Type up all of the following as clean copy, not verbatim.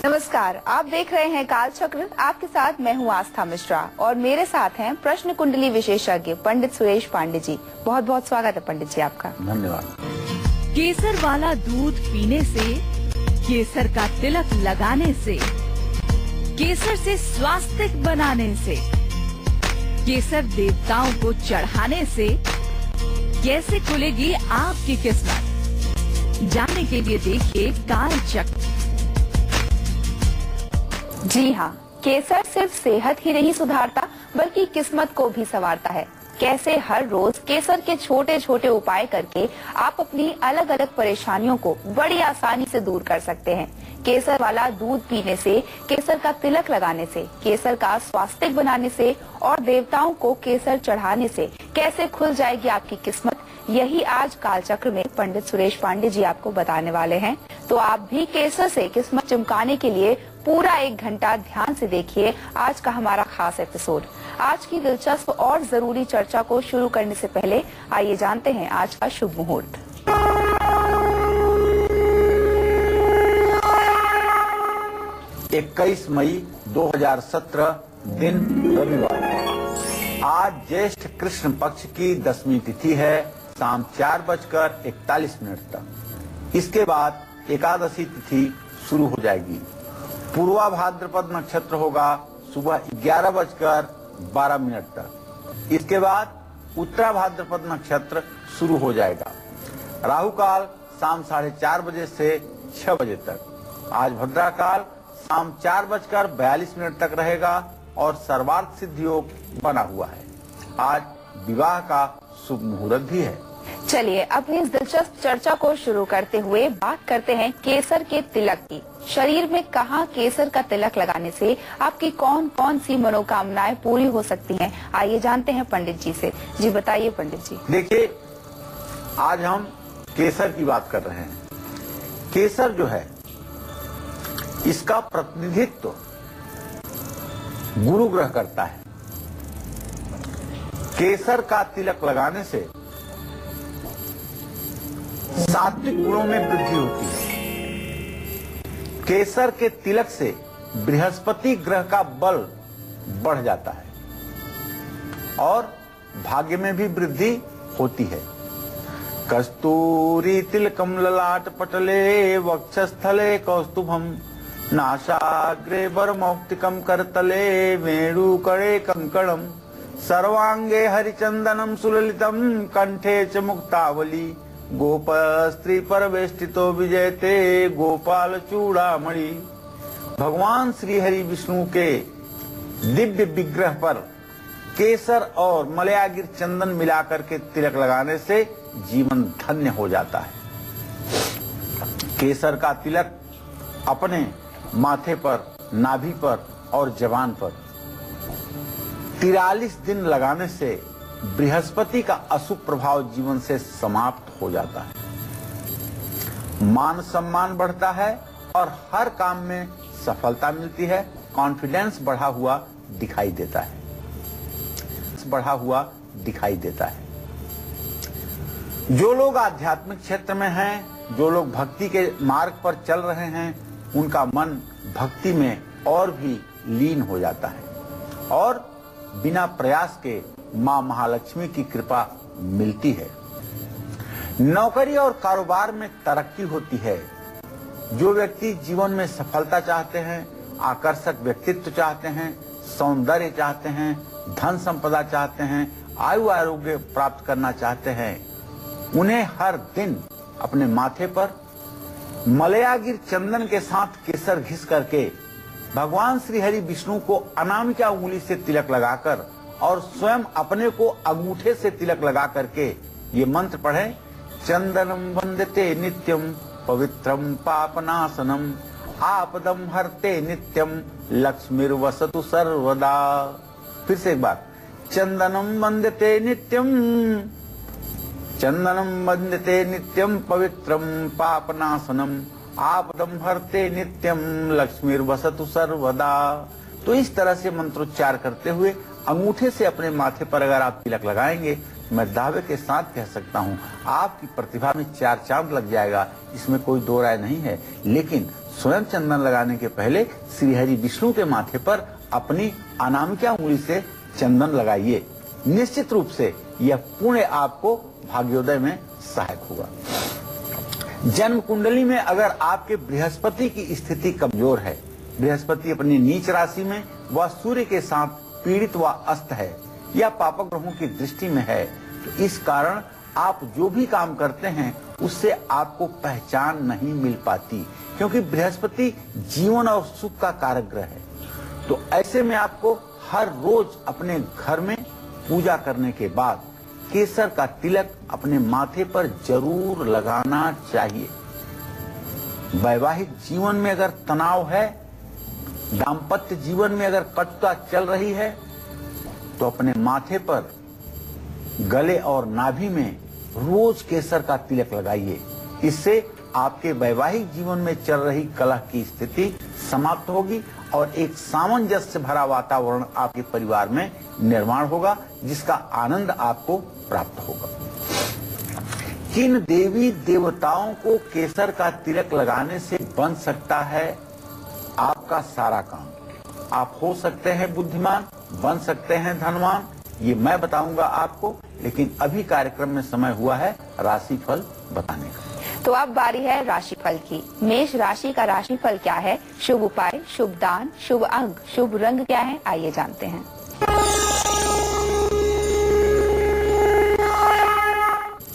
नमस्कार, आप देख रहे हैं कालचक्र। आपके साथ मैं हूं आस्था मिश्रा और मेरे साथ हैं प्रश्न कुंडली विशेषज्ञ पंडित सुरेश पांडे जी। बहुत बहुत स्वागत है पंडित जी आपका। धन्यवाद। केसर वाला दूध पीने से, केसर का तिलक लगाने से, केसर से स्वास्तिक बनाने से, केसर देवताओं को चढ़ाने से कैसे खुलेगी आपकी किस्मत? जानने के लिए देखिए कालचक्र। जी हाँ, केसर सिर्फ सेहत ही नहीं सुधारता बल्कि किस्मत को भी संवारता है। कैसे हर रोज केसर के छोटे छोटे उपाय करके आप अपनी अलग अलग परेशानियों को बड़ी आसानी से दूर कर सकते हैं। केसर वाला दूध पीने से, केसर का तिलक लगाने से, केसर का स्वास्तिक बनाने से और देवताओं को केसर चढ़ाने से कैसे खुल जाएगी आपकी किस्मत, यही आज कालचक्र में पंडित सुरेश पांडे जी आपको बताने वाले हैं। तो आप भी केसर से किस्मत चमकाने के लिए पूरा 1 घंटा ध्यान से देखिए आज का हमारा खास एपिसोड। आज की दिलचस्प और जरूरी चर्चा को शुरू करने से पहले आइए जानते हैं आज का शुभ मुहूर्त। इक्कीस मई 2017 दिन रविवार। आज ज्येष्ठ कृष्ण पक्ष की 10वीं तिथि है, शाम 4:41 तक। इसके बाद एकादशी तिथि शुरू हो जाएगी। पूर्वा भाद्रपद नक्षत्र होगा सुबह 11:12 तक। इसके बाद उत्तरा भाद्रपद नक्षत्र शुरू हो जाएगा। राहु काल शाम 4:30 बजे से 6 बजे तक। आज भद्रा काल शाम 4:42 तक रहेगा और सर्वार्थ सिद्धि योग बना हुआ है। आज विवाह का शुभ मुहूर्त भी है। चलिए अपनी इस दिलचस्प चर्चा को शुरू करते हुए बात करते हैं केसर के तिलक की। शरीर में कहाँ केसर का तिलक लगाने से आपकी कौन कौन सी मनोकामनाएं पूरी हो सकती हैं, आइए जानते हैं पंडित जी से। जी बताइए पंडित जी। देखिए, आज हम केसर की बात कर रहे हैं। केसर जो है, इसका प्रतिनिधित्व गुरु ग्रह करता है। केसर का तिलक लगाने से सात्विक गुणों में वृद्धि होती है। केसर के तिलक से बृहस्पति ग्रह का बल बढ़ जाता है और भाग्य में भी वृद्धि होती है। कस्तूरी तिलकम ललाट पटले वक्षस्थले कौस्तुभम नासाग्रे वरमौक्तिकम करतले वेणुकरे कंकणम सर्वांगे हरिचंदनम सुललितम कंठे च मुक्तावली गोप स्त्री परवेष्टितो विजयते गोपाल चूड़ामणि। भगवान श्री हरि विष्णु के दिव्य विग्रह पर केसर और मलयागिर चंदन मिलाकर के तिलक लगाने से जीवन धन्य हो जाता है। केसर का तिलक अपने माथे पर, नाभि पर और जबान पर 43 दिन लगाने से बृहस्पति का अशुभ प्रभाव जीवन से समाप्त हो जाता है। मान सम्मान बढ़ता है और हर काम में सफलता मिलती है। कॉन्फिडेंस बढ़ा हुआ दिखाई देता है। जो लोग आध्यात्मिक क्षेत्र में हैं, जो लोग भक्ति के मार्ग पर चल रहे हैं, उनका मन भक्ति में और भी लीन हो जाता है और बिना प्रयास के मां महालक्ष्मी की कृपा मिलती है। नौकरी और कारोबार में तरक्की होती है। जो व्यक्ति जीवन में सफलता चाहते हैं, आकर्षक व्यक्तित्व चाहते हैं, सौंदर्य चाहते हैं, धन संपदा चाहते हैं, आयु आरोग्य प्राप्त करना चाहते हैं, उन्हें हर दिन अपने माथे पर मलयागिर चंदन के साथ केसर घिस करके भगवान श्री हरि विष्णु को अनामिका उंगली से तिलक लगाकर और स्वयं अपने को अंगूठे से तिलक लगा करके ये मंत्र पढ़ें। चंदनम वंदते नित्यम पवित्रम पापनाशनम आपदम हरते नित्यम लक्ष्मीर्वसतु सर्वदा। फिर से एक बार, चंदनम वंदते नित्यम पवित्रम पापनाशनम आपदम हरते नित्यम लक्ष्मीर्वसतु सर्वदा। तो इस तरह से मंत्रोच्चार करते हुए अंगूठे से अपने माथे पर अगर आप तिलक लगाएंगे, मैं दावे के साथ कह सकता हूं आपकी प्रतिभा में 4 चांद लग जाएगा। इसमें कोई दो राय नहीं है। लेकिन स्वयं चंदन लगाने के पहले श्रीहरि विष्णु के माथे पर अपनी अनामिका उंगली से चंदन लगाइए। निश्चित रूप से यह पुण्य आपको भाग्योदय में सहायक होगा। जन्म कुंडली में अगर आपके बृहस्पति की स्थिति कमजोर है, बृहस्पति अपनी नीच राशि में व सूर्य के साथ पीड़ित व अस्त है या पाप ग्रहों की दृष्टि में है, तो इस कारण आप जो भी काम करते हैं उससे आपको पहचान नहीं मिल पाती, क्योंकि बृहस्पति जीवन और सुख का कारक ग्रह है। तो ऐसे में आपको हर रोज अपने घर में पूजा करने के बाद केसर का तिलक अपने माथे पर जरूर लगाना चाहिए। वैवाहिक जीवन में अगर तनाव है, दाम्पत्य जीवन में अगर कटुता चल रही है, तो अपने माथे पर, गले और नाभि में रोज केसर का तिलक लगाइए। इससे आपके वैवाहिक जीवन में चल रही कलह की स्थिति समाप्त होगी और एक सामंजस्य भरा वातावरण आपके परिवार में निर्माण होगा, जिसका आनंद आपको प्राप्त होगा। किन देवी देवताओं को केसर का तिलक लगाने से बन सकता है आपका सारा काम? आप हो सकते हैं बुद्धिमान, बन सकते हैं धनवान, ये मैं बताऊंगा आपको, लेकिन अभी कार्यक्रम में समय हुआ है राशिफल बताने का। तो अब बारी है राशिफल की। मेष राशि का राशिफल क्या है, शुभ उपाय, शुभ दान, शुभ अंक, शुभ रंग क्या है, आइए जानते हैं।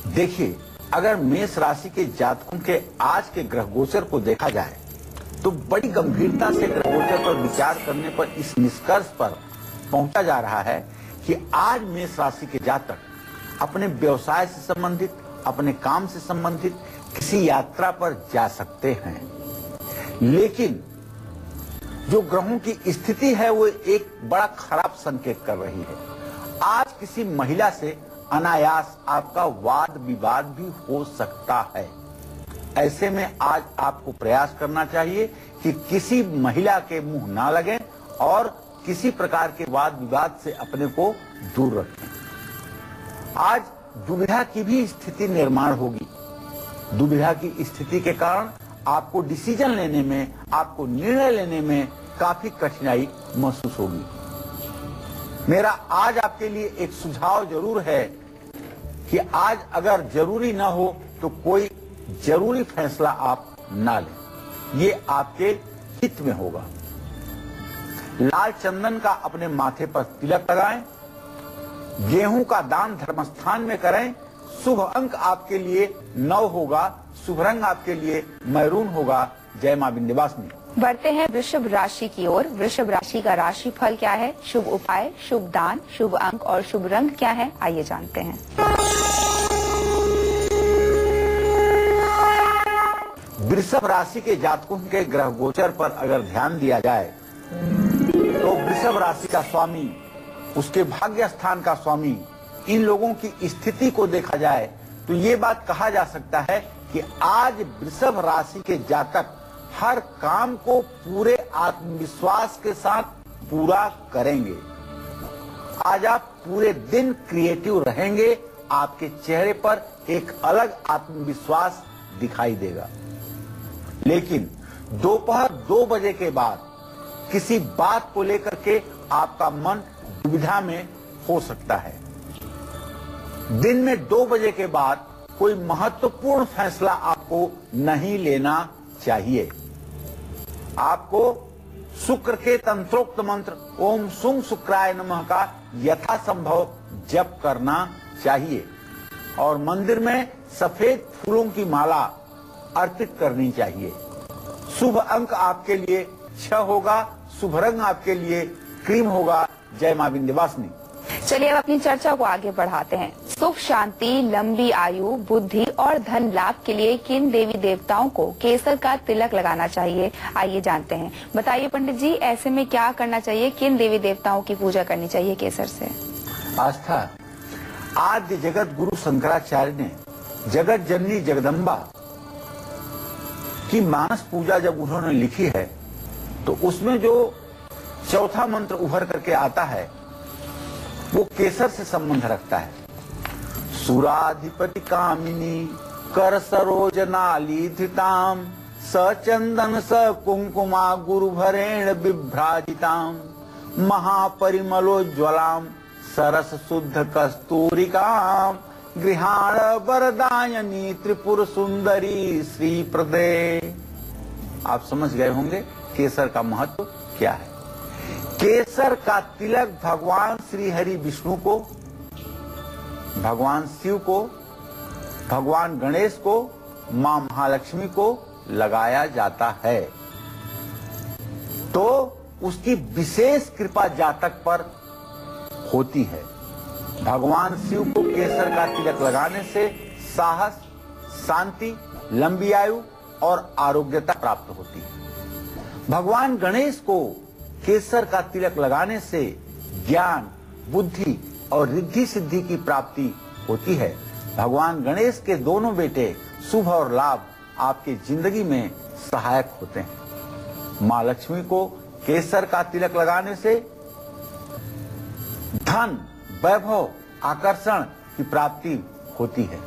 देखिए, अगर मेष राशि के जातकों के आज के ग्रह गोचर को देखा जाए तो बड़ी गंभीरता से ग्रह गोचर पर विचार करने पर इस निष्कर्ष पर पहुंचा जा रहा है कि आज मेष राशि के जातक अपने व्यवसाय से संबंधित, अपने काम से संबंधित किसी यात्रा पर जा सकते हैं। लेकिन जो ग्रहों की स्थिति है वो एक बड़ा खराब संकेत कर रही है। आज किसी महिला से अनायास आपका वाद विवाद भी हो सकता है। ऐसे में आज आपको प्रयास करना चाहिए कि किसी महिला के मुंह ना लगे और किसी प्रकार के वाद विवाद से अपने को दूर रखें। आज दुविधा की भी स्थिति निर्माण होगी। दुविधा की स्थिति के कारण आपको डिसीजन लेने में, आपको निर्णय लेने में काफी कठिनाई महसूस होगी। मेरा आज आपके लिए एक सुझाव जरूर है कि आज अगर जरूरी ना हो तो कोई जरूरी फैसला आप ना लें, ये आपके हित में होगा। लाल चंदन का अपने माथे पर तिलक लगाएं, गेहूं का दान धर्मस्थान में करें। शुभ अंक आपके लिए 9 होगा, शुभ रंग आपके लिए मैरून होगा। जय मां विंध्यवासिनी। बढ़ते हैं वृषभ राशि की ओर। वृषभ राशि का राशिफल क्या है, शुभ उपाय, शुभ दान, शुभ अंक और शुभ रंग क्या है, आइए जानते हैं। वृषभ राशि के जातकों के ग्रह गोचर पर अगर ध्यान दिया जाए तो वृषभ राशि का स्वामी, उसके भाग्य स्थान का स्वामी, इन लोगों की स्थिति को देखा जाए तो ये बात कहा जा सकता है कि आज वृषभ राशि के जातक हर काम को पूरे आत्मविश्वास के साथ पूरा करेंगे। आज आप पूरे दिन क्रिएटिव रहेंगे, आपके चेहरे पर एक अलग आत्मविश्वास दिखाई देगा। लेकिन दोपहर 2 बजे के बाद किसी बात को लेकर के आपका मन दुविधा में हो सकता है। दिन में 2 बजे के बाद कोई महत्वपूर्ण फैसला आपको नहीं लेना चाहिए। आपको शुक्र के तंत्रोक्त मंत्र ओम सुं शुक्राय नमः का यथासंभव जप करना चाहिए और मंदिर में सफेद फूलों की माला अर्पित करनी चाहिए। शुभ अंक आपके लिए 6 होगा, शुभ रंग आपके लिए क्रीम होगा। जय मां विंध्यवासिनी। चलिए अब अपनी चर्चा को आगे बढ़ाते हैं। सुख शांति, लंबी आयु, बुद्धि और धन लाभ के लिए किन देवी देवताओं को केसर का तिलक लगाना चाहिए, आइए जानते हैं। बताइए पंडित जी, ऐसे में क्या करना चाहिए, किन देवी देवताओं की पूजा करनी चाहिए केसर से? आस्था, आद्य जगत गुरु शंकराचार्य ने जगत जननी जगदम्बा की मानस पूजा जब उन्होंने लिखी है तो उसमें जो चौथा मंत्र उभर करके आता है वो केसर से संबंध रखता है। सुराधिपति कामिनी कर सरोज नाली धृताम सचंदन स कुंकुमा गुरुभरेण बिभ्राजिताम महापरिमलोज्ज्वलाम सरस शुद्ध कस्तूरिकाम गृहाण वरदायनी त्रिपुर सुंदरी श्री प्रदे। आप समझ गए होंगे केसर का महत्व क्या है। केसर का तिलक भगवान श्री हरि विष्णु को, भगवान शिव को, भगवान गणेश को, मां महालक्ष्मी को लगाया जाता है तो उसकी विशेष कृपा जातक पर होती है। भगवान शिव को केसर का तिलक लगाने से साहस, शांति, लंबी आयु और आरोग्यता प्राप्त होती है। भगवान गणेश को केसर का तिलक लगाने से ज्ञान, बुद्धि और रिद्धि सिद्धि की प्राप्ति होती है। भगवान गणेश के दोनों बेटे शुभ और लाभ आपकी जिंदगी में सहायक होते हैं। मां लक्ष्मी को केसर का तिलक लगाने से धन, वैभव, आकर्षण की प्राप्ति होती है।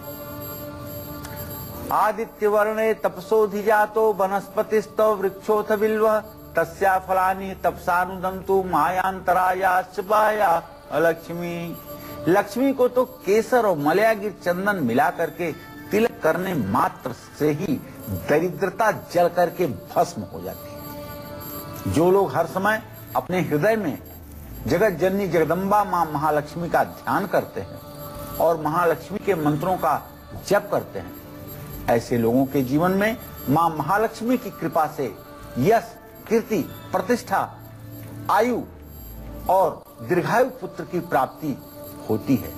आदित्य वर्णे तपसोधिजातो वनस्पतिस्तो वृक्षोथ बिल्व तस्या फलानि तपसानुदंतु मायांतरायाश्च बाया लक्ष्मी। लक्ष्मी को तो केसर और मलयागिर चंदन मिला करके तिलक करने मात्र से ही दरिद्रता जल करके भस्म हो जाती है। जो लोग हर समय अपने हृदय में जगत जननी जगदम्बा मां महालक्ष्मी का ध्यान करते हैं और महालक्ष्मी के मंत्रों का जप करते हैं, ऐसे लोगों के जीवन में मां महालक्ष्मी की कृपा से यश, कीर्ति, प्रतिष्ठा, आयु और दीर्घायु पुत्र की प्राप्ति होती है।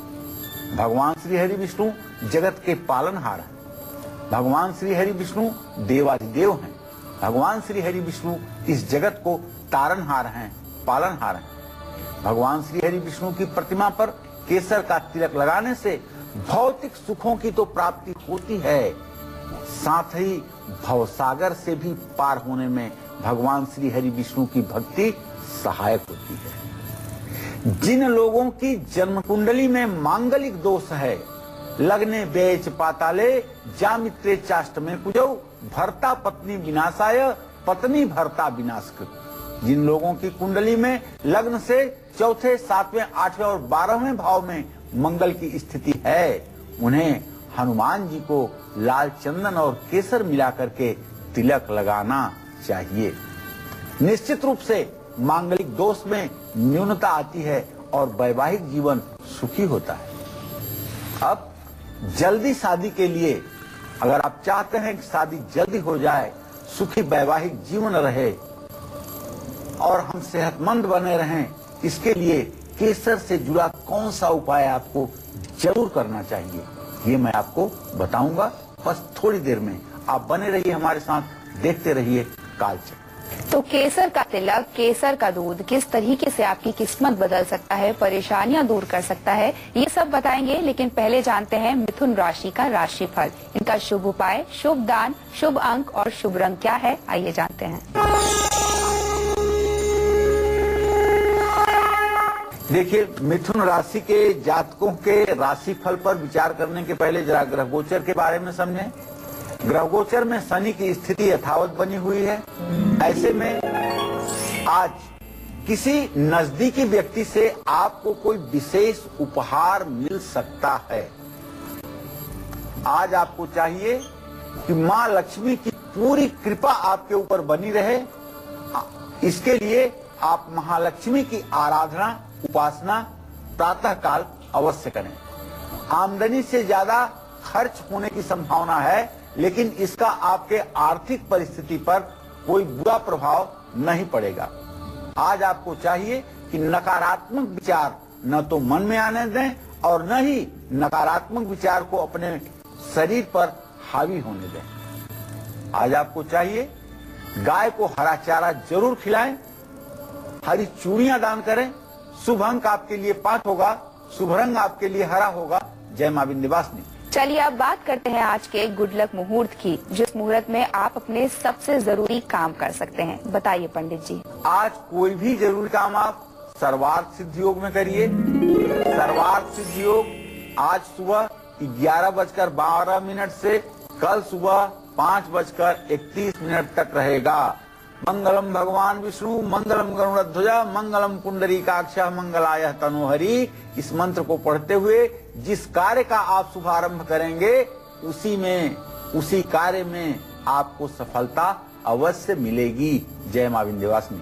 भगवान श्री हरि विष्णु जगत के पालनहार हैं। भगवान श्री हरि विष्णु देवाधिदेव हैं। भगवान श्री हरि विष्णु इस जगत को तारनहार हैं, पालनहार हैं। भगवान श्री हरि विष्णु की प्रतिमा पर केसर का तिलक लगाने से भौतिक सुखों की तो प्राप्ति होती है, साथ ही भवसागर से भी पार होने में भगवान श्री हरि विष्णु की भक्ति सहायक होती है। जिन लोगों की जन्म कुंडली में मांगलिक दोष है, लग्ने बेच पाताले जामित्रे चाष्टमे कुजौ भर्ता पत्नी विनाशाय पत्नी भर्ता विनाशकृत। जिन लोगों की कुंडली में लग्न से चौथे, सातवें, आठवें और 12वें भाव में मंगल की स्थिति है, उन्हें हनुमान जी को लाल चंदन और केसर मिला करके तिलक लगाना चाहिए। निश्चित रूप से मांगलिक दोष में न्यूनता आती है और वैवाहिक जीवन सुखी होता है। अब जल्दी शादी के लिए अगर आप चाहते हैं कि शादी जल्दी हो जाए, सुखी वैवाहिक जीवन रहे और हम सेहतमंद बने रहें, इसके लिए केसर से जुड़ा कौन सा उपाय आपको जरूर करना चाहिए, ये मैं आपको बताऊंगा। बस थोड़ी देर में आप बने रहिए हमारे साथ, देखते रहिए कालचक्र। तो केसर का तिलक, केसर का दूध किस तरीके से आपकी किस्मत बदल सकता है, परेशानियां दूर कर सकता है, ये सब बताएंगे। लेकिन पहले जानते हैं मिथुन राशि का राशिफल, इनका शुभ उपाय, शुभ दान, शुभ अंक और शुभ रंग क्या है, आइए जानते हैं। देखिए, मिथुन राशि के जातकों के राशिफल पर विचार करने के पहले जरा ग्रह गोचर के बारे में समझें। ग्रह गोचर में शनि की स्थिति यथावत बनी हुई है। ऐसे में आज किसी नजदीकी व्यक्ति से आपको कोई विशेष उपहार मिल सकता है। आज आपको चाहिए कि मां लक्ष्मी की पूरी कृपा आपके ऊपर बनी रहे। इसके लिए आप महालक्ष्मी की आराधना, उपासना प्रातः काल अवश्य करें। आमदनी से ज्यादा खर्च होने की संभावना है, लेकिन इसका आपके आर्थिक परिस्थिति पर कोई बुरा प्रभाव नहीं पड़ेगा। आज आपको चाहिए कि नकारात्मक विचार न तो मन में आने दें और न ही नकारात्मक विचार को अपने शरीर पर हावी होने दें। आज आपको चाहिए गाय को हरा चारा जरूर खिलाएं, हरी चूड़ियां दान करें। शुभ अंक आपके लिए 5 होगा, शुभ रंग आपके लिए हरा होगा। जय मां विंध्यवासिनी। चलिए अब बात करते हैं आज के गुड लक मुहूर्त की, जिस मुहूर्त में आप अपने सबसे जरूरी काम कर सकते हैं। बताइए पंडित जी। आज कोई भी जरूरी काम आप सर्वार्थ सिद्ध योग में करिए। सर्वार्थ सिद्ध योग आज सुबह 11:12 से कल सुबह 5:31 तक रहेगा। मंगलम भगवान विष्णु, मंगलम गरुड़ध्वजा, मंगलम पुंडरीकाक्षः, मंगलाय तनोहरि। इस मंत्र को पढ़ते हुए जिस कार्य का आप शुभारंभ करेंगे उसी कार्य में आपको सफलता अवश्य मिलेगी। जय मां विंध्यवासिनी।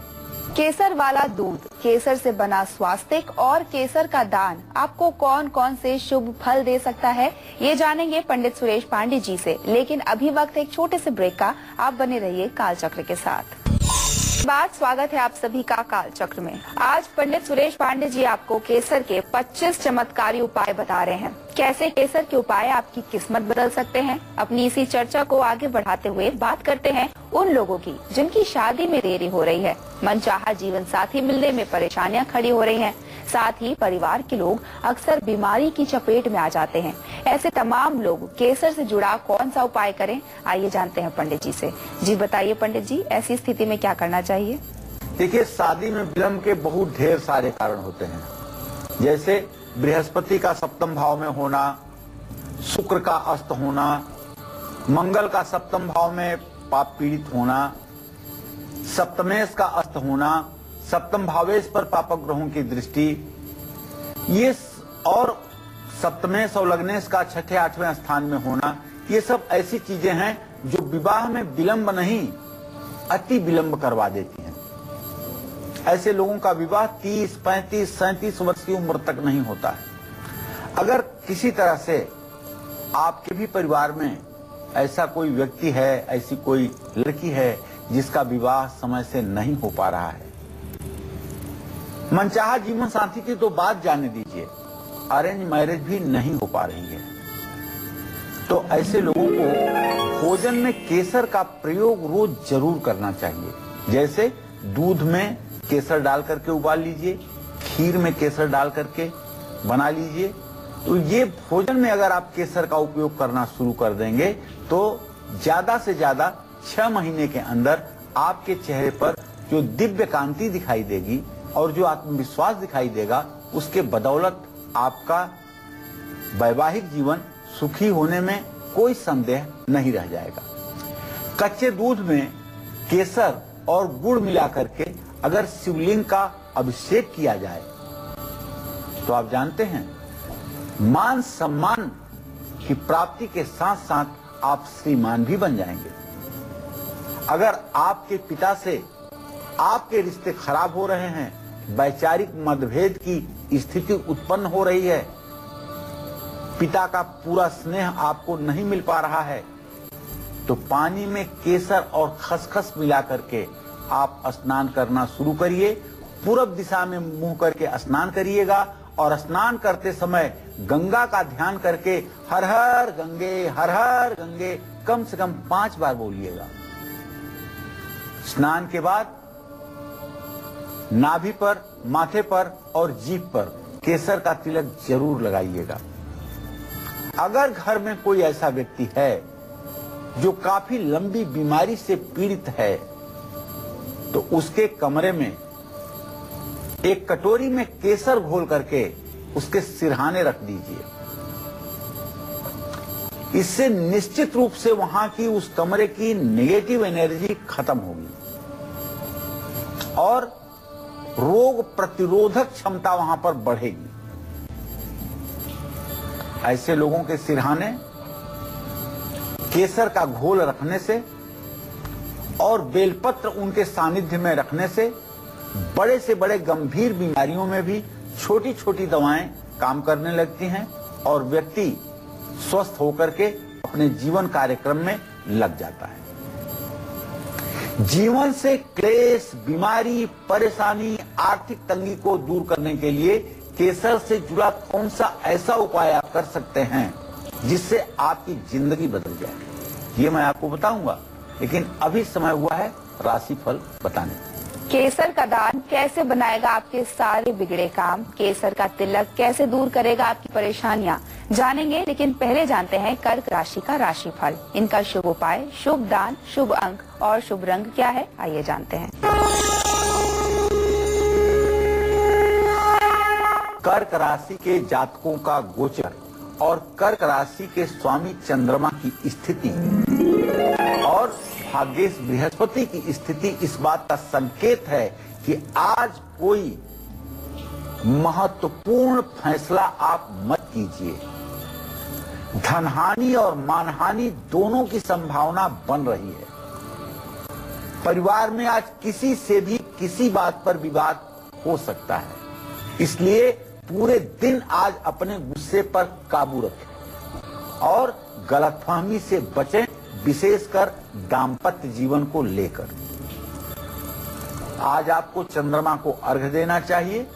केसर वाला दूध, केसर से बना स्वास्तिक और केसर का दान आपको कौन कौन से शुभ फल दे सकता है, ये जानेंगे पंडित सुरेश पांडे जी से। लेकिन अभी वक्त एक छोटे से ब्रेक का। आप बने रहिए कालचक्र के साथ। स्वागत है आप सभी का कालचक्र में। आज पंडित सुरेश पांडे जी आपको केसर के 25 चमत्कारी उपाय बता रहे हैं। कैसे केसर के उपाय आपकी किस्मत बदल सकते हैं। अपनी इसी चर्चा को आगे बढ़ाते हुए बात करते हैं उन लोगों की जिनकी शादी में देरी हो रही है, मनचाहा जीवन साथी मिलने में परेशानियां खड़ी हो रही हैं, साथ ही परिवार के लोग अक्सर बीमारी की चपेट में आ जाते हैं। ऐसे तमाम लोग केसर से जुड़ा कौन सा उपाय करें, आइए जानते हैं पंडित जी से। जी बताइए पंडित जी, ऐसी स्थिति में क्या करना चाहिए। देखिए, शादी में विलंब के बहुत ढेर सारे कारण होते हैं, जैसे बृहस्पति का सप्तम भाव में होना, शुक्र का अस्त होना, मंगल का सप्तम भाव में पाप पीड़ित होना, सप्तमेश का अस्त होना, सप्तम भावेश पर पापक ग्रहों की दृष्टि, ये और सप्तमेश और लग्नेश का 6ठे 8वें स्थान में होना, ये सब ऐसी चीजें हैं जो विवाह में विलंब नहीं अति विलंब करवा देती हैं। ऐसे लोगों का विवाह 30, 35, 37 वर्ष की उम्र तक नहीं होता है। अगर किसी तरह से आपके भी परिवार में ऐसा कोई व्यक्ति है, ऐसी कोई लड़की है जिसका विवाह समय से नहीं हो पा रहा है, मनचाहा जीवन साथी की तो बात जाने दीजिए, अरेंज मैरिज भी नहीं हो पा रही है, तो ऐसे लोगों को भोजन में केसर का प्रयोग रोज जरूर करना चाहिए। जैसे दूध में केसर डाल करके उबाल लीजिए, खीर में केसर डाल करके बना लीजिए। तो ये भोजन में अगर आप केसर का उपयोग करना शुरू कर देंगे तो ज्यादा से ज्यादा 6 महीने के अंदर आपके चेहरे पर जो दिव्य कांति दिखाई देगी और जो आत्मविश्वास दिखाई देगा, उसके बदौलत आपका वैवाहिक जीवन सुखी होने में कोई संदेह नहीं रह जाएगा। कच्चे दूध में केसर और गुड़ मिला करके अगर शिवलिंग का अभिषेक किया जाए तो आप जानते हैं मान सम्मान की प्राप्ति के साथ साथ आप श्रीमान भी बन जाएंगे। अगर आपके पिता से आपके रिश्ते खराब हो रहे हैं, वैचारिक मतभेद की स्थिति उत्पन्न हो रही है, पिता का पूरा स्नेह आपको नहीं मिल पा रहा है, तो पानी में केसर और खसखस मिला करके आप स्नान करना शुरू करिए। पूर्व दिशा में मुंह करके स्नान करिएगा और स्नान करते समय गंगा का ध्यान करके हर हर गंगे कम से कम 5 बार बोलिएगा। स्नान के बाद नाभि पर, माथे पर और जीभ पर केसर का तिलक जरूर लगाइएगा। अगर घर में कोई ऐसा व्यक्ति है जो काफी लंबी बीमारी से पीड़ित है, तो उसके कमरे में एक कटोरी में केसर घोल करके उसके सिरहाने रख दीजिए। इससे निश्चित रूप से वहां की उस कमरे की नेगेटिव एनर्जी खत्म होगी और रोग प्रतिरोधक क्षमता वहां पर बढ़ेगी। ऐसे लोगों के सिरहाने केसर का घोल रखने से और बेलपत्र उनके सानिध्य में रखने से बड़े से बड़े गंभीर बीमारियों में भी छोटी छोटी दवाएं काम करने लगती हैं और व्यक्ति स्वस्थ होकर के अपने जीवन कार्यक्रम में लग जाता है। जीवन से क्लेश, बीमारी, परेशानी, आर्थिक तंगी को दूर करने के लिए केसर से जुड़ा कौन सा ऐसा उपाय आप कर सकते हैं जिससे आपकी जिंदगी बदल जाए, ये मैं आपको बताऊंगा। लेकिन अभी समय हुआ है राशिफल बताने। केसर का दान कैसे बनाएगा आपके सारे बिगड़े काम, केसर का तिलक कैसे दूर करेगा आपकी परेशानियां, जानेंगे। लेकिन पहले जानते हैं कर्क राशि का राशिफल, इनका शुभ उपाय, शुभ दान, शुभ अंक और शुभ रंग क्या है, आइए जानते हैं। कर्क राशि के जातकों का गोचर और कर्क राशि के स्वामी चंद्रमा की स्थिति और भाग्येश बृहस्पति की स्थिति इस बात का संकेत है कि आज कोई महत्वपूर्ण फैसला आप मत कीजिए। धनहानि और मानहानि दोनों की संभावना बन रही है। परिवार में आज किसी से भी किसी बात पर विवाद हो सकता है, इसलिए पूरे दिन आज अपने गुस्से पर काबू रखें और गलतफहमी से बचें, विशेषकर दाम्पत्य जीवन को लेकर। आज आपको चंद्रमा को अर्घ्य देना चाहिए,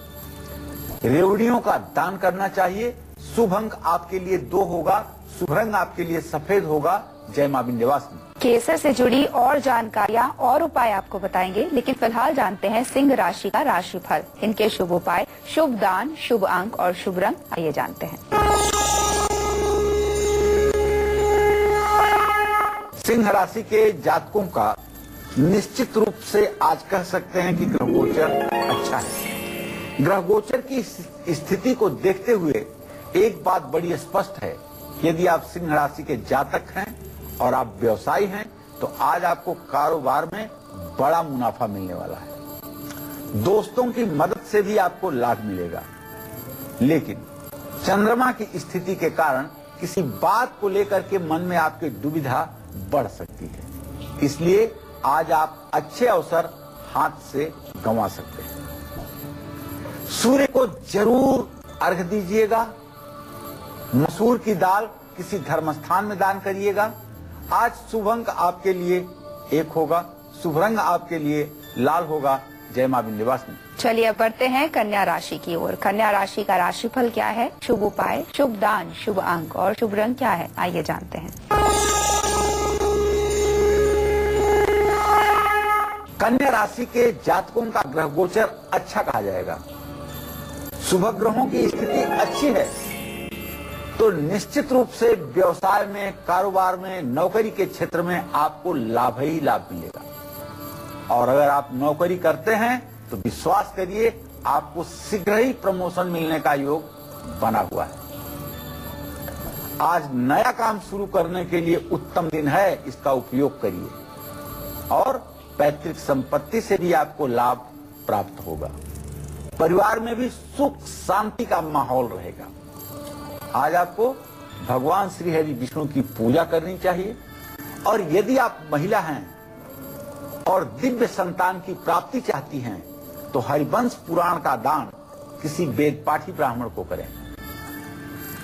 रेवड़ियों का दान करना चाहिए। शुभ अंक आपके लिए 2 होगा, शुभ रंग आपके लिए सफेद होगा। जय मां विंध्यवासिनी। केसर से जुड़ी और जानकारियां और उपाय आपको बताएंगे, लेकिन फिलहाल जानते हैं सिंह राशि का राशिफल। इनके शुभ उपाय, शुभ दान, शुभ अंक और शुभ रंग, आइए जानते हैं। सिंह राशि के जातकों का निश्चित रूप से आज कह सकते हैं कि ग्रह गोचर अच्छा है। ग्रह गोचर की स्थिति को देखते हुए एक बात बड़ी स्पष्ट है, यदि आप सिंह राशि के जातक हैं और आप व्यवसायी हैं तो आज आपको कारोबार में बड़ा मुनाफा मिलने वाला है। दोस्तों की मदद से भी आपको लाभ मिलेगा, लेकिन चंद्रमा की स्थिति के कारण किसी बात को लेकर के मन में आपकी दुविधा बढ़ सकती है, इसलिए आज आप अच्छे अवसर हाथ से गंवा सकते हैं। सूर्य को जरूर अर्घ्य दीजिएगा। मसूर की दाल किसी धर्मस्थान में दान करिएगा। आज शुभ अंक आपके लिए 1 होगा, शुभ रंग आपके लिए लाल होगा। जय मां विंध्यवासिनी। चलिए अब बढ़ते हैं कन्या राशि की ओर। कन्या राशि का राशिफल क्या है, शुभ उपाय, शुभ दान, शुभ अंक और शुभ रंग क्या है, आइए जानते हैं। कन्या राशि के जातकों का ग्रह गोचर अच्छा कहा जाएगा। शुभ ग्रहों की स्थिति अच्छी है तो निश्चित रूप से व्यवसाय में, कारोबार में, नौकरी के क्षेत्र में आपको लाभ ही लाभ मिलेगा। और अगर आप नौकरी करते हैं तो विश्वास करिए आपको शीघ्र ही प्रमोशन मिलने का योग बना हुआ है। आज नया काम शुरू करने के लिए उत्तम दिन है, इसका उपयोग करिए। और पैतृक संपत्ति से भी आपको लाभ प्राप्त होगा। परिवार में भी सुख शांति का माहौल रहेगा। आज आपको भगवान श्री हरि विष्णु की पूजा करनी चाहिए। और यदि आप महिला हैं और दिव्य संतान की प्राप्ति चाहती हैं तो हरिवंश पुराण का दान किसी वेद पाठी ब्राह्मण को करें।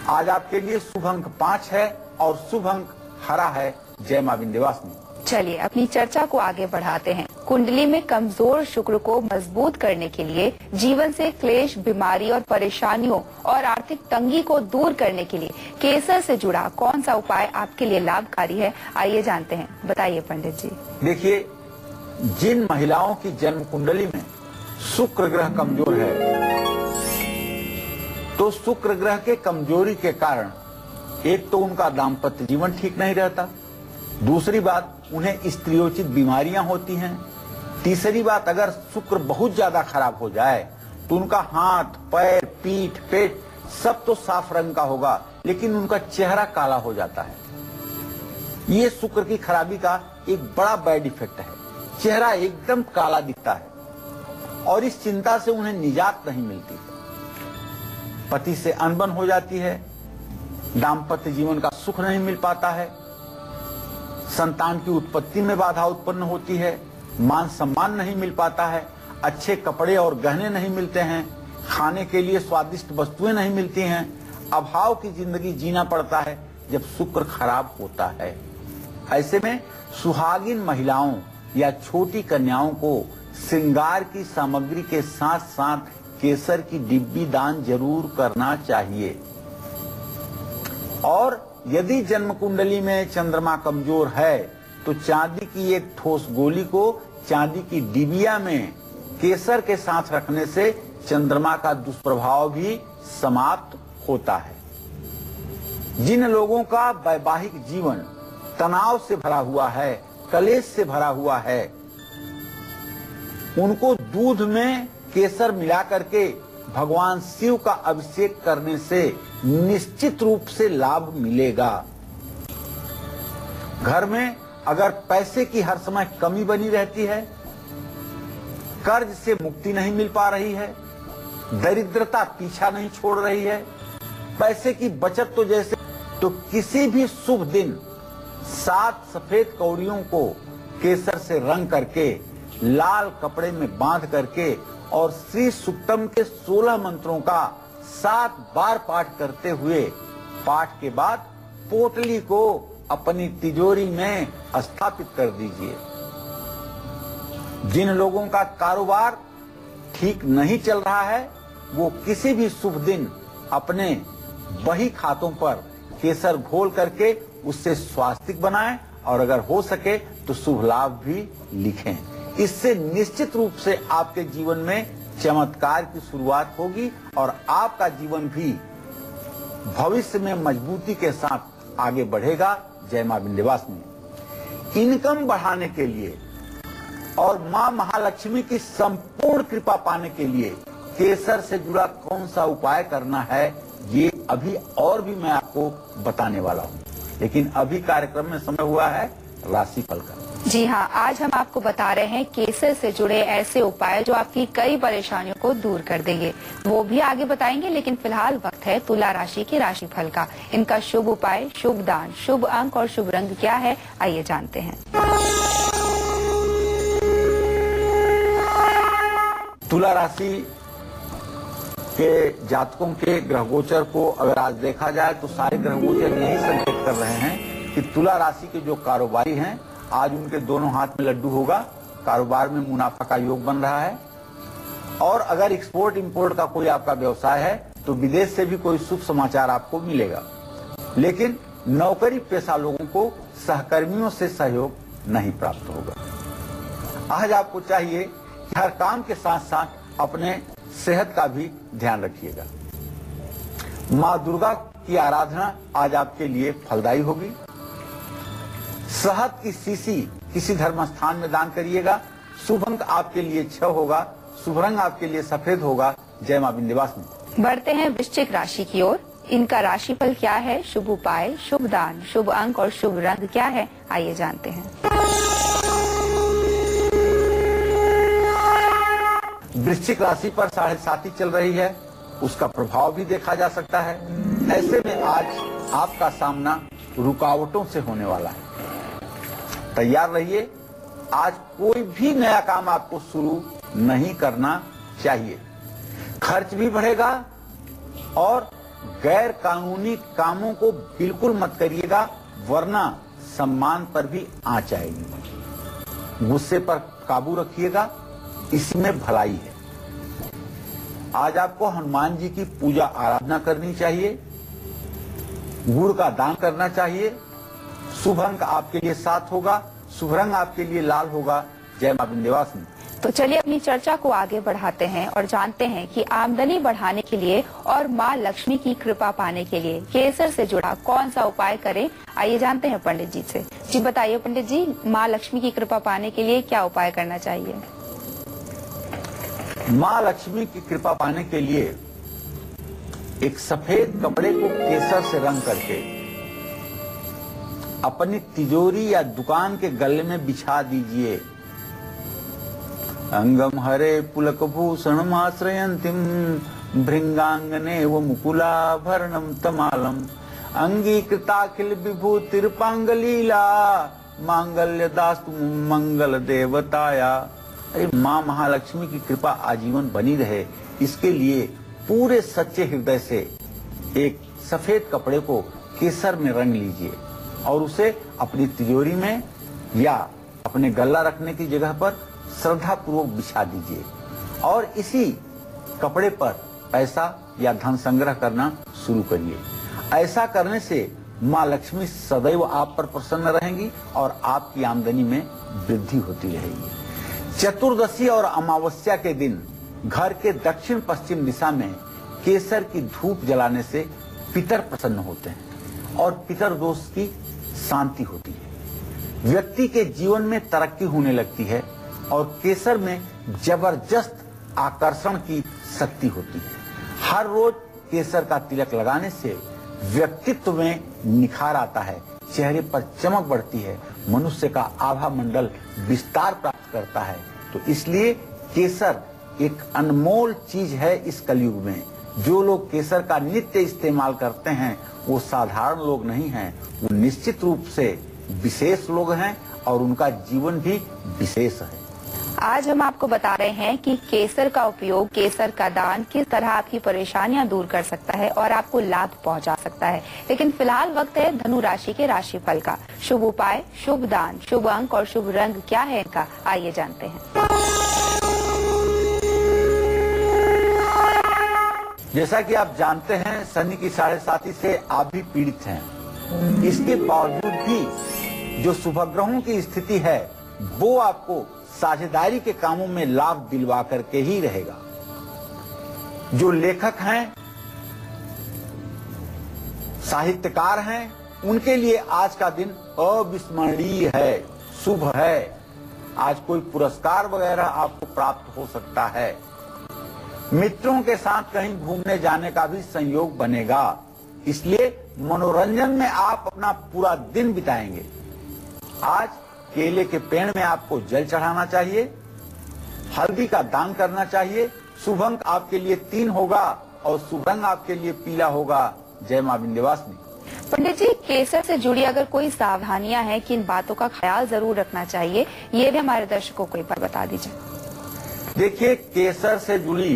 आज आपके लिए शुभ अंक 5 है और शुभ अंक हरा है। जय मां विंध्यवासिनी। चलिए अपनी चर्चा को आगे बढ़ाते हैं। कुंडली में कमजोर शुक्र को मजबूत करने के लिए, जीवन से क्लेश, बीमारी और परेशानियों और आर्थिक तंगी को दूर करने के लिए केसर से जुड़ा कौन सा उपाय आपके लिए लाभकारी है, आइए जानते हैं। बताइए पंडित जी। देखिए, जिन महिलाओं की जन्म कुंडली में शुक्र ग्रह कमजोर है तो शुक्र ग्रह के कमजोरी के कारण एक तो उनका दाम्पत्य जीवन ठीक नहीं रहता, दूसरी बात उन्हें स्त्रियोचित बीमारियां होती हैं, तीसरी बात अगर शुक्र बहुत ज्यादा खराब हो जाए तो उनका हाथ, पैर, पीठ, पेट सब तो साफ रंग का होगा लेकिन उनका चेहरा काला हो जाता है। ये शुक्र की खराबी का एक बड़ा बैड इफेक्ट है। चेहरा एकदम काला दिखता है और इस चिंता से उन्हें निजात नहीं मिलती। पति से अनबन हो जाती है, दाम्पत्य जीवन का सुख नहीं मिल पाता है, संतान की उत्पत्ति में बाधा उत्पन्न होती है, मान सम्मान नहीं मिल पाता है, अच्छे कपड़े और गहने नहीं मिलते हैं, खाने के लिए स्वादिष्ट वस्तुएं नहीं मिलती हैं, अभाव की जिंदगी जीना पड़ता है जब शुक्र खराब होता है। ऐसे में सुहागिन महिलाओं या छोटी कन्याओं को श्रृंगार की सामग्री के साथ साथ केसर की डिब्बी दान जरूर करना चाहिए। और यदि जन्म कुंडली में चंद्रमा कमजोर है तो चांदी की एक ठोस गोली को चांदी की डिबिया में केसर के साथ रखने से चंद्रमा का दुष्प्रभाव भी समाप्त होता है। जिन लोगों का वैवाहिक जीवन तनाव से भरा हुआ है, कलेश से भरा हुआ है, उनको दूध में केसर मिला करके भगवान शिव का अभिषेक करने से निश्चित रूप से लाभ मिलेगा। घर में अगर पैसे की हर समय कमी बनी रहती है, कर्ज से मुक्ति नहीं मिल पा रही है, दरिद्रता पीछा नहीं छोड़ रही है, पैसे की बचत तो किसी भी शुभ दिन 7 सफेद कौड़ियों को केसर से रंग करके लाल कपड़े में बांध करके और श्री सुक्तम के 16 मंत्रों का 7 बार पाठ करते हुए पाठ के बाद पोटली को अपनी तिजोरी में स्थापित कर दीजिए। जिन लोगों का कारोबार ठीक नहीं चल रहा है, वो किसी भी शुभ दिन अपने बही खातों पर केसर घोल करके उससे स्वास्तिक बनाएं और अगर हो सके तो शुभ लाभ भी लिखें। इससे निश्चित रूप से आपके जीवन में चमत्कार की शुरुआत होगी और आपका जीवन भी भविष्य में मजबूती के साथ आगे बढ़ेगा। जय मां विंध्यवासिनी। इनकम बढ़ाने के लिए और मां महालक्ष्मी की संपूर्ण कृपा पाने के लिए केसर से जुड़ा कौन सा उपाय करना है, ये अभी और भी मैं आपको बताने वाला हूँ। लेकिन अभी कार्यक्रम में समय हुआ है राशिफल का। जी हाँ, आज हम आपको बता रहे हैं केसर से जुड़े ऐसे उपाय जो आपकी कई परेशानियों को दूर कर देंगे। वो भी आगे बताएंगे, लेकिन फिलहाल वक्त है तुला राशि के राशिफल का। इनका शुभ उपाय, शुभ दान, शुभ अंक और शुभ रंग क्या है, आइए जानते हैं। तुला राशि के जातकों के ग्रह गोचर को अगर आज देखा जाए तो सारे ग्रह गोचर यही संकेत कर रहे हैं कि तुला राशि के जो कारोबारी हैं, आज उनके दोनों हाथ में लड्डू होगा। कारोबार में मुनाफा का योग बन रहा है और अगर एक्सपोर्ट इंपोर्ट का कोई आपका व्यवसाय है तो विदेश से भी कोई शुभ समाचार आपको मिलेगा। लेकिन नौकरी पेशा लोगों को सहकर्मियों से सहयोग नहीं प्राप्त होगा। आज आपको चाहिए कि हर काम के साथ साथ अपने सेहत का भी ध्यान रखिएगा। माँ दुर्गा की आराधना आज आपके लिए फलदायी होगी। शहद की शीशी किसी धर्म स्थान में दान करिएगा। शुभ अंक आपके लिए 6 होगा, शुभ रंग आपके लिए सफेद होगा। जय मां विंध्यवासिनी। बढ़ते हैं वृश्चिक राशि की ओर। इनका राशिफल क्या है, शुभ उपाय, शुभ दान, शुभ अंक और शुभ रंग क्या है, आइए जानते हैं। वृश्चिक राशि पर 7.5 चल रही है, उसका प्रभाव भी देखा जा सकता है। ऐसे में आज आपका सामना रुकावटों से होने वाला है। तैयार रहिए। आज कोई भी नया काम आपको शुरू नहीं करना चाहिए। खर्च भी बढ़ेगा और गैर कानूनी कामों को बिल्कुल मत करिएगा, वरना सम्मान पर भी आंच आएगी। गुस्से पर काबू रखिएगा, इसमें भलाई है। आज आपको हनुमान जी की पूजा आराधना करनी चाहिए, गुड़ का दान करना चाहिए। शुभ अंक आपके लिए 7 होगा, शुभ रंग आपके लिए लाल होगा। जय मां विंध्यवासिनी। तो चलिए अपनी चर्चा को आगे बढ़ाते हैं और जानते हैं कि आमदनी बढ़ाने के लिए और मां लक्ष्मी की कृपा पाने के लिए केसर से जुड़ा कौन सा उपाय करें। आइए जानते हैं पंडित जी से। जी बताइए पंडित जी, मां लक्ष्मी की कृपा पाने के लिए क्या उपाय करना चाहिए? मां लक्ष्मी की कृपा पाने के लिए एक सफेद कपड़े को केसर से रंग करके अपनी तिजोरी या दुकान के गले में बिछा दीजिए। अंगम हरे पुलक भूषण माश्रयंतिम भृंगांगने व मुकुलाभरणम तमालम अंगीकृताखिल विभूतिर्पांगलीला मांगल्य दास्तु मंगल देवताया। अरे मां महालक्ष्मी की कृपा आजीवन बनी रहे, इसके लिए पूरे सच्चे हृदय से एक सफेद कपड़े को केसर में रंग लीजिए और उसे अपनी तिजोरी में या अपने गल्ला रखने की जगह पर श्रद्धा पूर्वक बिछा दीजिए और इसी कपड़े पर पैसा या धन संग्रह करना शुरू करिए। ऐसा करने से मां लक्ष्मी सदैव आप पर प्रसन्न रहेंगी और आपकी आमदनी में वृद्धि होती रहेगी। चतुर्दशी और अमावस्या के दिन घर के दक्षिण पश्चिम दिशा में केसर की धूप जलाने से पितर प्रसन्न होते हैं और पितर दोष की शांति होती है। व्यक्ति के जीवन में तरक्की होने लगती है और केसर में जबरदस्त आकर्षण की शक्ति होती है। हर रोज केसर का तिलक लगाने से व्यक्तित्व में निखार आता है, चेहरे पर चमक बढ़ती है, मनुष्य का आभा मंडल विस्तार प्राप्त करता है। तो इसलिए केसर एक अनमोल चीज है इस कलयुग में। जो लोग केसर का नित्य इस्तेमाल करते हैं वो साधारण लोग नहीं हैं, वो निश्चित रूप से विशेष लोग हैं और उनका जीवन भी विशेष है। आज हम आपको बता रहे हैं कि केसर का उपयोग, केसर का दान किस तरह आपकी परेशानियां दूर कर सकता है और आपको लाभ पहुंचा सकता है। लेकिन फिलहाल वक्त है धनु राशि के राशिफल का। शुभ उपाय, शुभ दान, शुभ अंक और शुभ रंग क्या है इनका, आइए जानते हैं। जैसा कि आप जानते हैं, शनि की 7.5 से आप भी पीड़ित हैं। इसके बावजूद भी जो शुभग्रहों की स्थिति है वो आपको साझेदारी के कामों में लाभ दिलवा करके ही रहेगा। जो लेखक हैं, साहित्यकार हैं, उनके लिए आज का दिन अविस्मरणीय है, शुभ है। आज कोई पुरस्कार वगैरह आपको प्राप्त हो सकता है। मित्रों के साथ कहीं घूमने जाने का भी संयोग बनेगा, इसलिए मनोरंजन में आप अपना पूरा दिन बिताएंगे। आज केले के पेड़ में आपको जल चढ़ाना चाहिए, हल्दी का दान करना चाहिए। शुभ अंक आपके लिए 3 होगा और शुभ रंग आपके लिए पीला होगा। जय मां विंध्यवासिनी। पंडित जी, केसर से जुड़ी अगर कोई सावधानियां हैं, किन बातों का ख्याल जरूर रखना चाहिए, ये भी हमारे दर्शकों को एक बार बता दीजिए। देखिए, केसर से जुड़ी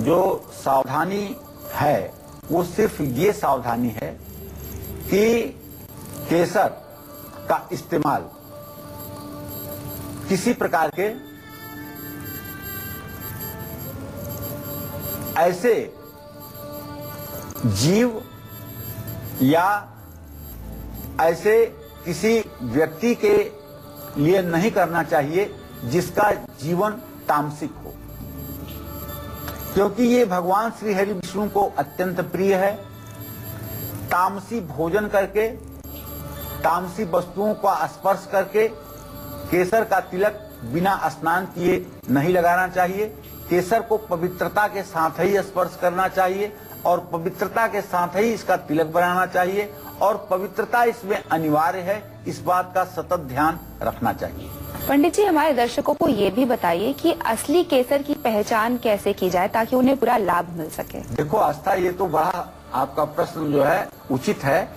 जो सावधानी है वो सिर्फ ये सावधानी है कि केसर का इस्तेमाल किसी प्रकार के ऐसे जीव या ऐसे किसी व्यक्ति के लिए नहीं करना चाहिए जिसका जीवन तामसिक हो, क्योंकि ये भगवान श्री हरि विष्णु को अत्यंत प्रिय है। तामसी भोजन करके, तामसी वस्तुओं का स्पर्श करके केसर का तिलक बिना स्नान किए नहीं लगाना चाहिए। केसर को पवित्रता के साथ ही स्पर्श करना चाहिए और पवित्रता के साथ ही इसका तिलक बनाना चाहिए और पवित्रता इसमें अनिवार्य है, इस बात का सतत ध्यान रखना चाहिए। पंडित जी, हमारे दर्शकों को ये भी बताइए कि असली केसर की पहचान कैसे की जाए ताकि उन्हें पूरा लाभ मिल सके। देखो आस्था, ये तो बड़ा आपका प्रश्न जो है उचित है,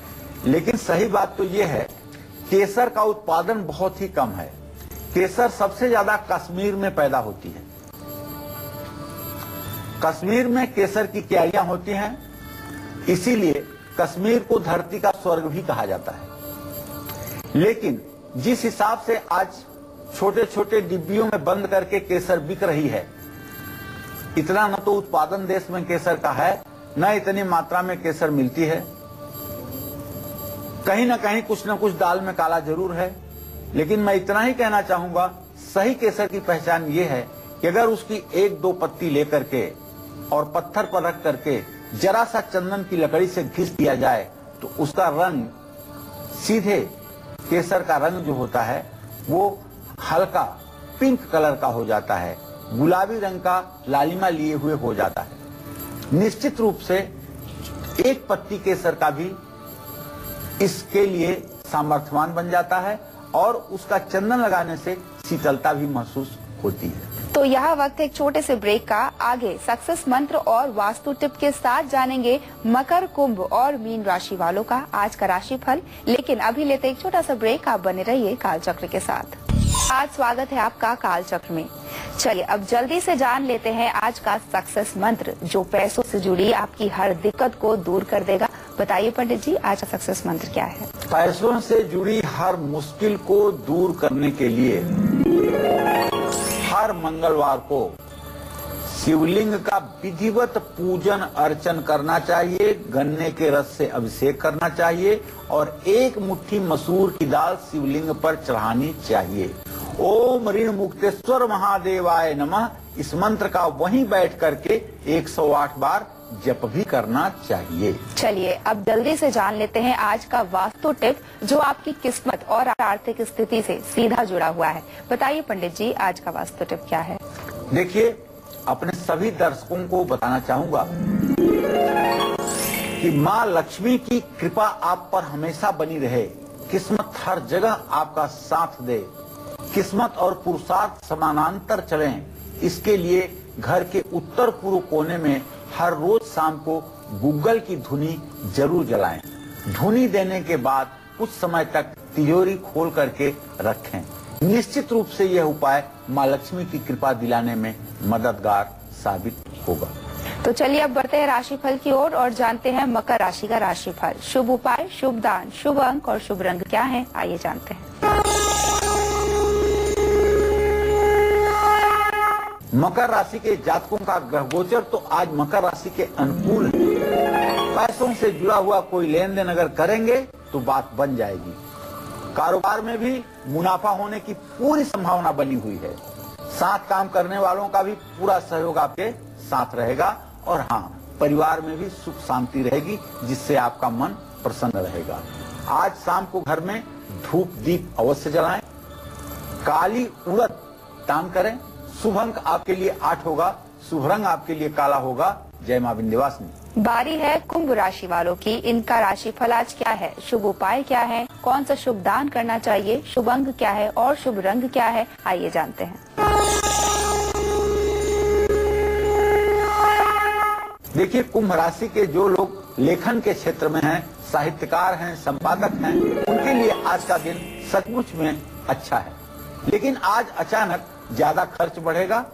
लेकिन सही बात तो ये है केसर का उत्पादन बहुत ही कम है। केसर सबसे ज्यादा कश्मीर में पैदा होती है। कश्मीर में केसर की क्यारियां होती हैं, इसीलिए कश्मीर को धरती का स्वर्ग भी कहा जाता है। लेकिन जिस हिसाब से आज छोटे छोटे डिब्बियों में बंद करके केसर बिक रही है, इतना न तो उत्पादन देश में केसर का है, न इतनी मात्रा में केसर मिलती है। कहीं न कहीं कुछ न कुछ दाल में काला जरूर है। लेकिन मैं इतना ही कहना चाहूंगा, सही केसर की पहचान ये है कि अगर उसकी 1-2 पत्ती लेकर के और पत्थर पर रख करके जरा सा चंदन की लकड़ी से घिस दिया जाए तो उसका रंग सीधे केसर का रंग जो होता है वो हल्का पिंक कलर का हो जाता है, गुलाबी रंग का लालिमा लिए हुए हो जाता है। निश्चित रूप से 1 पत्ती केसर का भी इसके लिए सामर्थ्यवान बन जाता है और उसका चंदन लगाने से शीतलता भी महसूस होती है। तो यह वक्त एक छोटे से ब्रेक का। आगे सक्सेस मंत्र और वास्तु टिप के साथ जानेंगे मकर, कुंभ और मीन राशि वालों का आज का राशिफल। लेकिन अभी लेते एक छोटा सा ब्रेक, आप बने रहिए कालचक्र के साथ। आज स्वागत है आपका कालचक्र में। चलिए अब जल्दी से जान लेते हैं आज का सक्सेस मंत्र, जो पैसों से जुड़ी आपकी हर दिक्कत को दूर कर देगा। बताइए पंडित जी, आज का सक्सेस मंत्र क्या है? पैसों से जुड़ी हर मुश्किल को दूर करने के लिए हर मंगलवार को शिवलिंग का विधिवत पूजन अर्चन करना चाहिए, गन्ने के रस से अभिषेक करना चाहिए और 1 मुट्ठी मसूर की दाल शिवलिंग पर चढ़ानी चाहिए। ओम ऋण मुक्तेश्वर महादेवाय नमः, इस मंत्र का वहीं बैठ करके 108 बार जप भी करना चाहिए। चलिए अब जल्दी से जान लेते हैं आज का वास्तु टिप, जो आपकी किस्मत और आर्थिक स्थिति से सीधा जुड़ा हुआ है। बताइए पंडित जी, आज का वास्तु टिप क्या है? देखिए, अपने सभी दर्शकों को बताना चाहूंगा कि माँ लक्ष्मी की कृपा आप पर हमेशा बनी रहे। किस्मत हर जगह आपका साथ दे। किस्मत और पुरुषार्थ समानांतर चलें। इसके लिए घर के उत्तर पूर्व कोने में हर रोज शाम को गूगल की धुनी जरूर जलाएं। धुनी देने के बाद कुछ समय तक तिजोरी खोल करके रखें। निश्चित रूप से यह उपाय माँ लक्ष्मी की कृपा दिलाने में मददगार साबित होगा। तो चलिए अब बढ़ते हैं राशिफल की ओर और जानते हैं मकर राशि का राशिफल। शुभ उपाय, शुभ दान, शुभ अंक और शुभ रंग क्या है, आइए जानते हैं। मकर राशि के जातकों का ग्रह गोचर तो आज मकर राशि के अनुकूल है। पैसों से जुड़ा हुआ कोई लेन देन अगर करेंगे तो बात बन जाएगी। कारोबार में भी मुनाफा होने की पूरी संभावना बनी हुई है। साथ काम करने वालों का भी पूरा सहयोग आपके साथ रहेगा और हाँ, परिवार में भी सुख शांति रहेगी, जिससे आपका मन प्रसन्न रहेगा। आज शाम को घर में धूप दीप अवश्य जलाएं। काली उड़द दान करें। शुभ अंक आपके लिए 8 होगा। शुभ रंग आपके लिए काला होगा। जय मां विंध्यवासिनी। बारी है कुंभ राशि वालों की। इनका राशिफल आज क्या है, शुभ उपाय क्या है, कौन सा शुभ दान करना चाहिए, शुभ अंक क्या है और शुभ रंग क्या है, आइए जानते हैं। देखिए, कुंभ राशि के जो लोग लेखन के क्षेत्र में हैं, साहित्यकार हैं, संपादक हैं, उनके लिए आज का दिन सचमुच में अच्छा है। लेकिन आज अचानक ज्यादा खर्च बढ़ेगा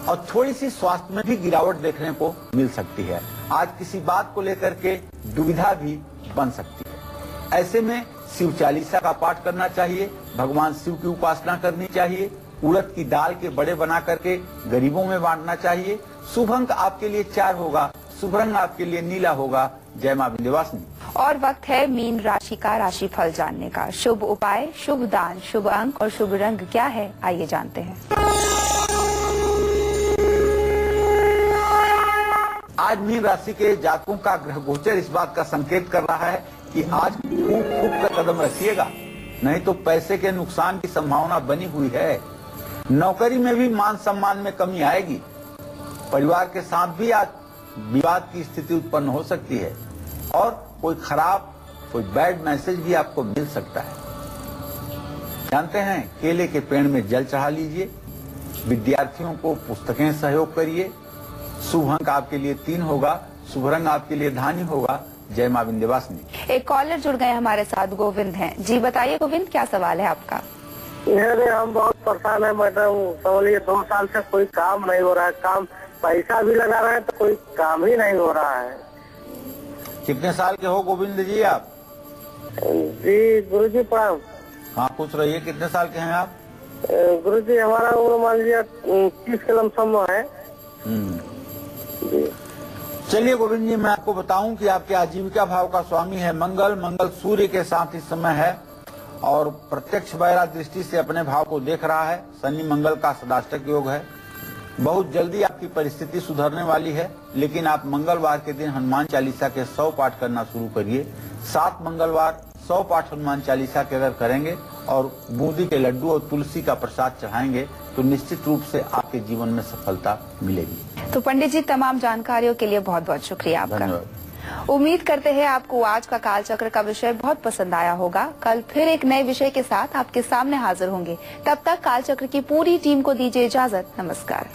और थोड़ी सी स्वास्थ्य में भी गिरावट देखने को मिल सकती है। आज किसी बात को लेकर के दुविधा भी बन सकती है। ऐसे में शिव चालीसा का पाठ करना चाहिए। भगवान शिव की उपासना करनी चाहिए। उड़द की दाल के बड़े बना करके गरीबों में बांटना चाहिए। शुभ अंक आपके लिए 4 होगा। शुभ रंग आपके लिए नीला होगा। जय मां विंध्यवासिनी। और वक्त है मीन राशि का राशिफल जानने का। शुभ उपाय, शुभ दान, शुभ अंक और शुभ रंग क्या है, आइए जानते हैं। आज मीन राशि के जातकों का ग्रह गोचर इस बात का संकेत कर रहा है कि आज खूब कर कदम रखिएगा, नहीं तो पैसे के नुकसान की संभावना बनी हुई है। नौकरी में भी मान सम्मान में कमी आएगी। परिवार के साथ भी आज विवाद की स्थिति उत्पन्न हो सकती है और कोई बैड मैसेज भी आपको मिल सकता है। जानते हैं, केले के पेड़ में जल चढ़ा लीजिए। विद्यार्थियों को पुस्तकें सहयोग करिए। शुभ अंक आपके लिए 3 होगा। शुभ रंग आपके लिए धानी होगा। जय मां विंध्यवासिनी। एक कॉलर जुड़ गए हमारे साथ, गोविंद हैं। जी बताइए गोविंद, क्या सवाल है आपका? हम बहुत परेशान है मैडम। समझिए 2 साल से कोई काम नहीं हो रहा है। काम पैसा भी लगा रहे हैं तो कोई काम ही नहीं हो रहा है। कितने साल के हो गोविंद जी आप? जी गुरुजी प्रणाम। हाँ, पूछ रहिए, कितने साल के हैं आप? गुरुजी हमारा उम्र मान लीजिए 30 के लमसम है। चलिए गोविंद जी, मैं आपको बताऊं कि आपके आजीविका भाव का स्वामी है मंगल। मंगल सूर्य के साथ इस समय है और प्रत्यक्ष बैरा दृष्टि से अपने भाव को देख रहा है। शनि मंगल का सदाष्टक योग है। बहुत जल्दी आपकी परिस्थिति सुधरने वाली है, लेकिन आप मंगलवार के दिन हनुमान चालीसा के 100 पाठ करना शुरू करिए। 7 मंगलवार 100 पाठ हनुमान चालीसा के अगर करेंगे और बूंदी के लड्डू और तुलसी का प्रसाद चढ़ाएंगे तो निश्चित रूप से आपके जीवन में सफलता मिलेगी। तो पंडित जी, तमाम जानकारियों के लिए बहुत बहुत शुक्रिया आपका। धन्यवाद। उम्मीद करते हैं आपको आज का कालचक्र का विषय बहुत पसंद आया होगा। कल फिर एक नए विषय के साथ आपके सामने हाजिर होंगे। तब तक कालचक्र की पूरी टीम को दीजिए इजाजत। नमस्कार।